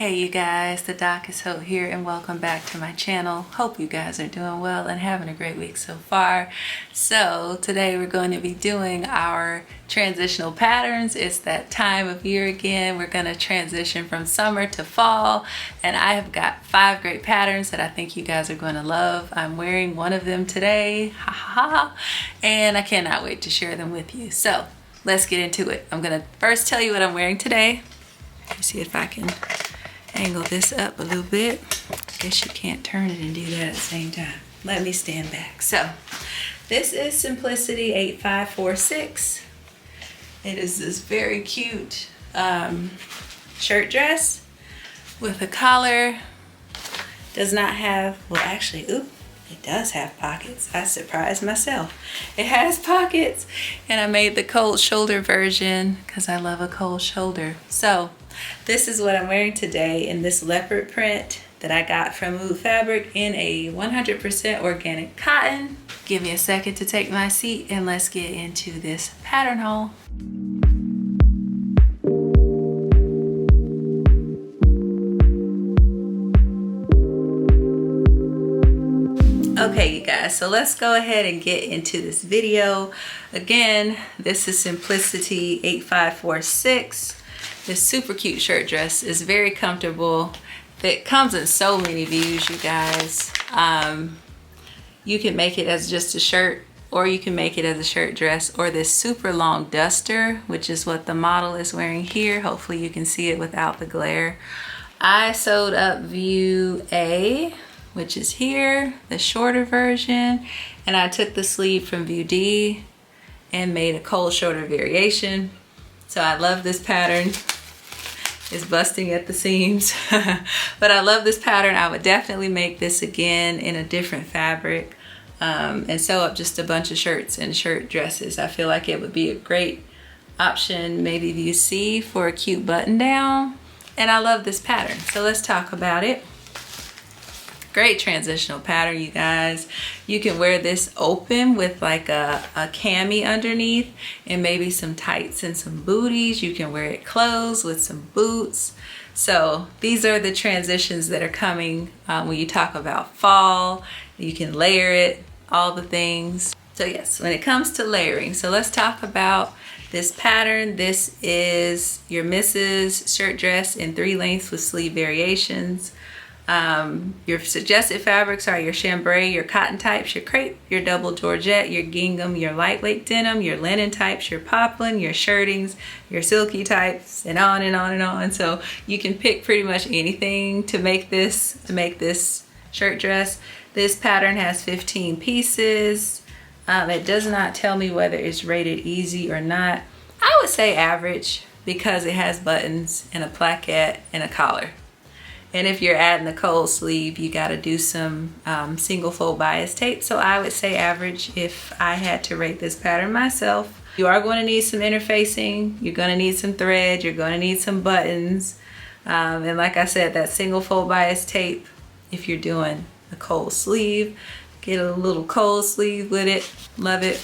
Hey you guys, the Doc is Hope here and welcome back to my channel. Hope you guys are doing well and having a great week so far. So today we're going to be doing our transitional patterns. It's that time of year again. We're going to transition from summer to fall, and I have got 5 great patterns that I think you guys are going to love. I'm wearing one of them today, ha ha ha, and I cannot wait to share them with you. So let's get into it. I'm going to first tell you what I'm wearing today. Let me see if I can angle this up a little bit. I guess you can't turn it and do that at the same time. Let me stand back. So this is Simplicity 8546. It is this very cute shirt dress with a collar. Does not have, well actually, it does have pockets. I surprised myself. It has pockets, and I made the cold shoulder version because I love a cold shoulder. So this is what I'm wearing today in this leopard print that I got from VOGUE fabric in a 100% organic cotton. Give me a second to take my seat and let's get into this pattern haul. Okay you guys, so let's go ahead and get into this video. Again, this is Simplicity 8546. This super cute shirt dress is very comfortable. It comes in so many views, you guys. You can make it as just a shirt, or you can make it as a shirt dress, or this super long duster, which is what the model is wearing here. Hopefully you can see it without the glare. I sewed up view A, which is here, the shorter version, and I took the sleeve from view D and made a cold shoulder variation. So I love this pattern. It's busting at the seams, but I love this pattern. I would definitely make this again in a different fabric and sew up just a bunch of shirts and shirt dresses. I feel like it would be a great option, maybe view C, for a cute button down. And I love this pattern, so let's talk about it. Great transitional pattern, you guys. You can wear this open with like a cami underneath and maybe some tights and some booties. You can wear it closed with some boots. So these are the transitions that are coming when you talk about fall. You can layer it, all the things. So yes, when it comes to layering, so let's talk about this pattern. This is your Mrs. shirt dress in 3 lengths with sleeve variations. Your suggested fabrics are your chambray, your cotton types, your crepe, your double georgette, your gingham, your lightweight denim, your linen types, your poplin, your shirtings, your silky types, and on and on and on. So you can pick pretty much anything to make this shirt dress. This pattern has 15 pieces. It does not tell me whether it's rated easy or not. I would say average because it has buttons and a plaquette and a collar. And if you're adding the cold sleeve, you got to do some single fold bias tape. So I would say average if I had to rate this pattern myself. You are going to need some interfacing. You're going to need some thread. You're going to need some buttons. And like I said, that single fold bias tape, if you're doing a cold sleeve, get a little cold sleeve with it. Love it.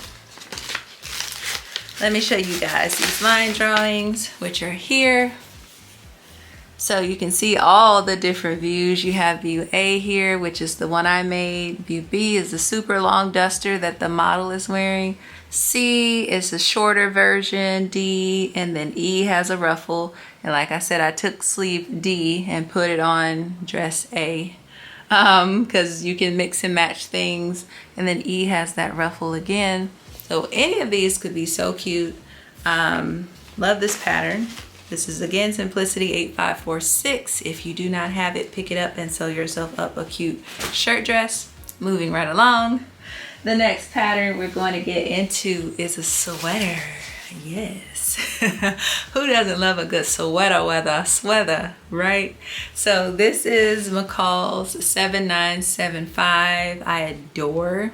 Let me show you guys these line drawings, which are here. So you can see all the different views. You have view A here, which is the one I made. View B is the super long duster that the model is wearing. C is the shorter version, D, and then E has a ruffle. And like I said, I took sleeve D and put it on dress A because you can mix and match things. And then E has that ruffle again. So any of these could be so cute. Love this pattern. This is again Simplicity 8546. If you do not have it, pick it up and sew yourself up a cute shirt dress. Moving right along. The next pattern we're going to get into is a sweater. Yes. Who doesn't love a good sweater, right? So this is McCall's 7975. I adore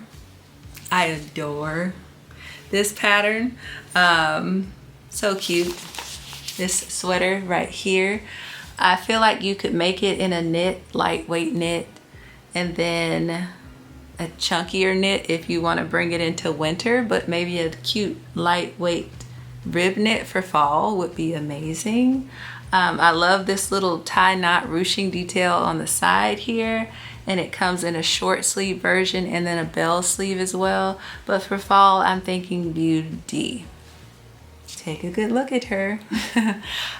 this pattern. So cute. This sweater right here, I feel like you could make it in a knit, lightweight knit, and then a chunkier knit if you want to bring it into winter, but maybe a cute lightweight rib knit for fall would be amazing. I love this little tie knot ruching detail on the side here, and it comes in a short sleeve version and then a bell sleeve as well. But for fall, I'm thinking Beauty. Take a good look at her.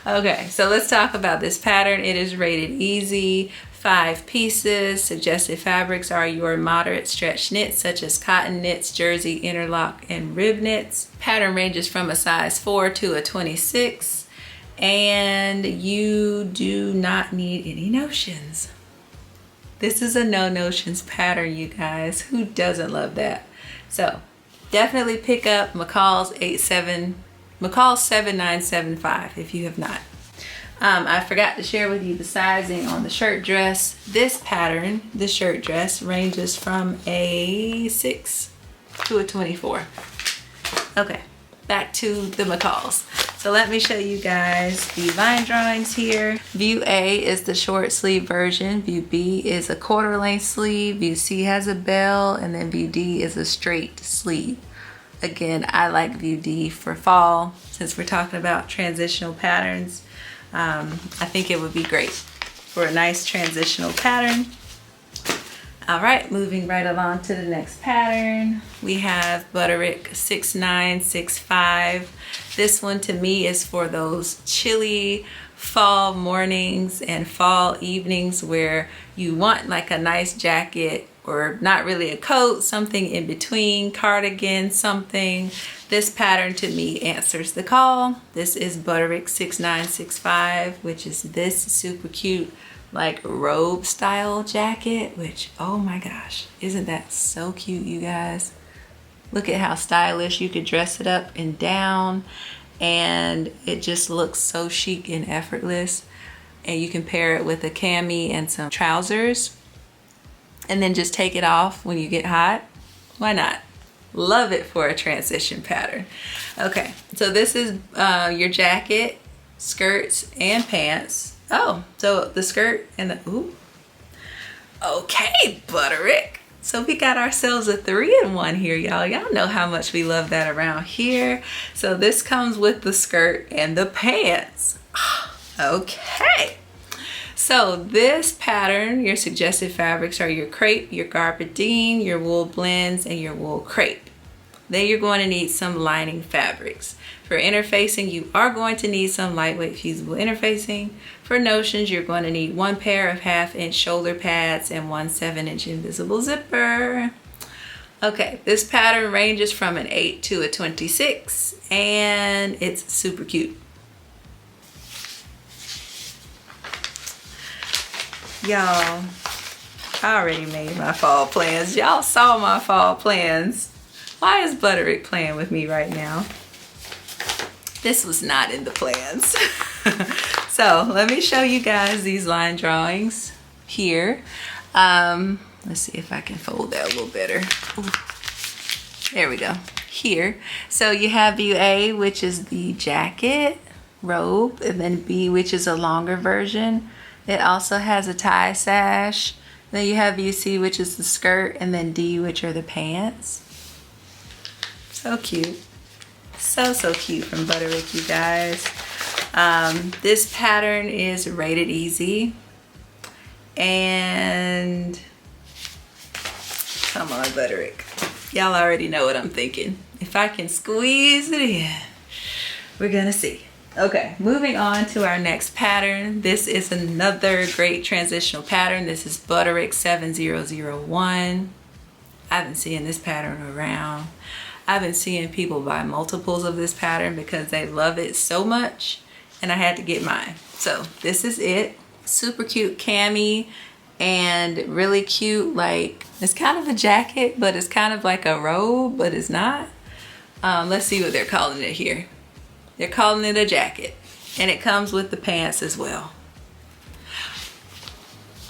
Okay, so let's talk about this pattern. It is rated easy, 5 pieces. Suggested fabrics are your moderate stretch knits such as cotton knits, jersey, interlock, and rib knits. Pattern ranges from a size 4 to a 26, and you do not need any notions. This is a no notions pattern, you guys. Who doesn't love that? So definitely pick up McCall's 7975 if you have not. I forgot to share with you the sizing on the shirt dress. This pattern, the shirt dress, ranges from a 6 to a 24. Okay, back to the McCalls. So let me show you guys the line drawings here. View A is the short sleeve version. View B is a quarter length sleeve. View C has a bell, and then view D is a straight sleeve. Again, I like view D for fall. Since we're talking about transitional patterns, I think it would be great for a nice transitional pattern. All right, moving right along to the next pattern. We have BUTTERICK 6965. This one to me is for those chilly fall mornings and fall evenings where you want like a nice jacket, or not really a coat, something in between, cardigan, something. This pattern to me answers the call. This is BUTTERICK 6965, which is this super cute like robe style jacket, which, oh my gosh, isn't that so cute, you guys? Look at how stylish you could dress it up and down, and it just looks so chic and effortless. And you can pair it with a cami and some trousers, and then just take it off when you get hot. Why not? Love it for a transition pattern. Okay, so this is your jacket, skirts, and pants. Oh, so the skirt and the, ooh. Okay, BUTTERICK. So we got ourselves a 3-in-1 here, y'all. Y'all know how much we love that around here. So this comes with the skirt and the pants. Okay. So this pattern, your suggested fabrics are your crepe, your gabardine, your wool blends, and your wool crepe. Then you're going to need some lining fabrics. For interfacing, you are going to need some lightweight fusible interfacing. For notions, you're going to need 1 pair of 1/2-inch shoulder pads and 1 7-inch invisible zipper. Okay, this pattern ranges from an 8 to a 26, and it's super cute. Y'all, I already made my fall plans. Y'all saw my fall plans. Why is BUTTERICK playing with me right now? This was not in the plans. So let me show you guys these line drawings here. Let's see if I can fold that a little better. Ooh. There we go. Here. So you have view A, which is the jacket, robe, and then B, which is a longer version. It also has a tie sash. Then you have view C, which is the skirt, and then D, which are the pants. So cute. So cute from BUTTERICK, you guys. This pattern is rated easy. And come on, BUTTERICK. Y'all already know what I'm thinking. If I can squeeze it in, we're gonna see. Okay, moving on to our next pattern. This is another great transitional pattern. This is BUTTERICK 7001. I've been seeing this pattern around. I've been seeing people buy multiples of this pattern because they love it so much, and I had to get mine. So this is it. Super cute cami and really cute, like, it's kind of a jacket, but it's kind of like a robe, but it's not. Let's see what they're calling it here. They're calling it a jacket, and it comes with the pants as well.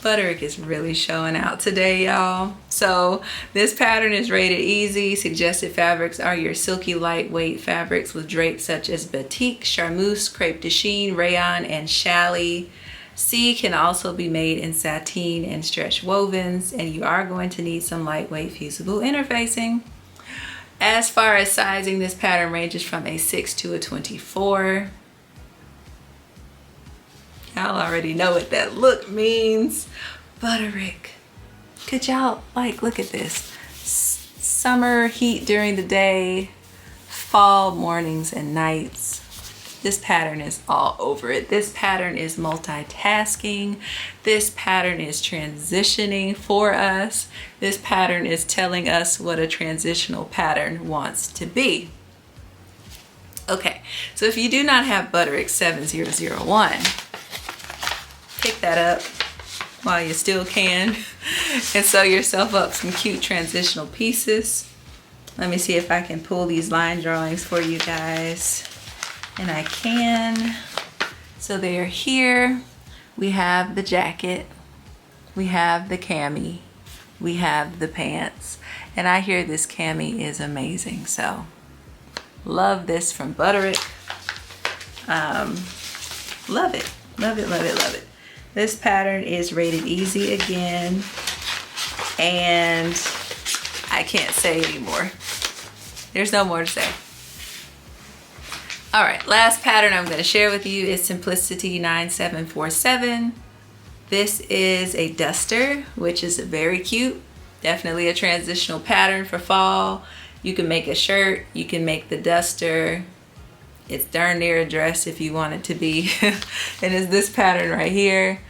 BUTTERICK is really showing out today, y'all. So this pattern is rated easy. Suggested fabrics are your silky lightweight fabrics with drapes such as batik, charmeuse, crepe de chine, rayon, and challis. C can also be made in sateen and stretch wovens, and you are going to need some lightweight fusible interfacing. As far as sizing, this pattern ranges from a 6 to a 24. Y'all already know what that look means. Butterick. Could y'all, like, look at this. Summer heat during the day, fall mornings and nights. This pattern is all over it. This pattern is multitasking. This pattern is transitioning for us. This pattern is telling us what a transitional pattern wants to be. Okay, so if you do not have Butterick 7001, pick that up while you still can and sew yourself up some cute transitional pieces. Let me see if I can pull these line drawings for you guys. And I can. So they are here. We have the jacket, we have the cami, we have the pants, and I hear this cami is amazing. So love this from Butterick. Love it, love it, love it, love it. This pattern is rated easy again, and I can't say anymore. There's no more to say. All right, last pattern I'm going to share with you is Simplicity 9747. This is a duster, which is very cute. Definitely a transitional pattern for fall. You can make a shirt, you can make the duster. It's darn near a dress if you want it to be. And it's this pattern right here.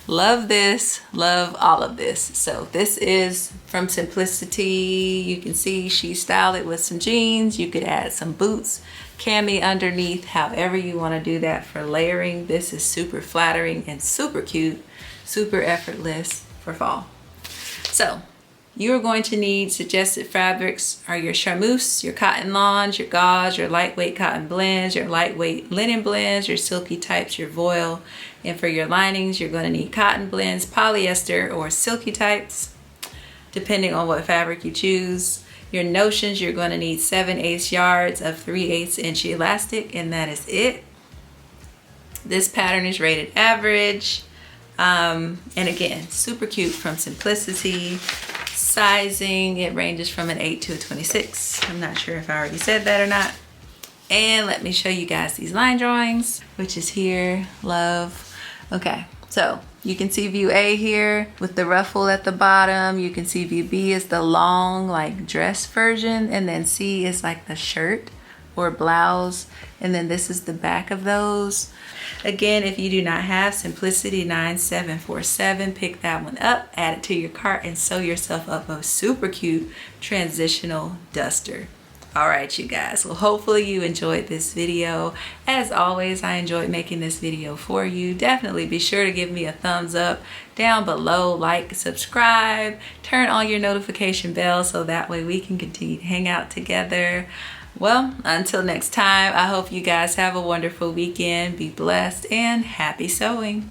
Love this, love all of this. So this is from Simplicity. You can see she styled it with some jeans. You could add some boots, cami underneath, however you want to do that for layering. This is super flattering and super cute, super effortless for fall. So you're going to need suggested fabrics are your charmeuse, your cotton lawns, your gauze, your lightweight cotton blends, your lightweight linen blends, your silky types, your voile. And for your linings, you're going to need cotton blends, polyester, or silky types, depending on what fabric you choose. Your notions, you're going to need 7/8 yards of 3/8 inch elastic, and that is it. This pattern is rated average. And again, super cute from Simplicity. Sizing, it ranges from an 8 to a 26. I'm not sure if I already said that or not. And let me show you guys these line drawings, which is here. Love. Okay, so you can see view A here with the ruffle at the bottom. You can see view B is the long, like, dress version, and then C is like the shirt or blouse, and then this is the back of those. Again, if you do not have Simplicity 9747, pick that one up, add it to your cart, and sew yourself up a super cute transitional duster. All right, you guys, well, hopefully you enjoyed this video. As always, I enjoyed making this video for you. Definitely be sure to give me a thumbs up down below, like, subscribe, turn on your notification bell so that way we can continue to hang out together. Well, until next time, I hope you guys have a wonderful weekend. Be blessed and happy sewing.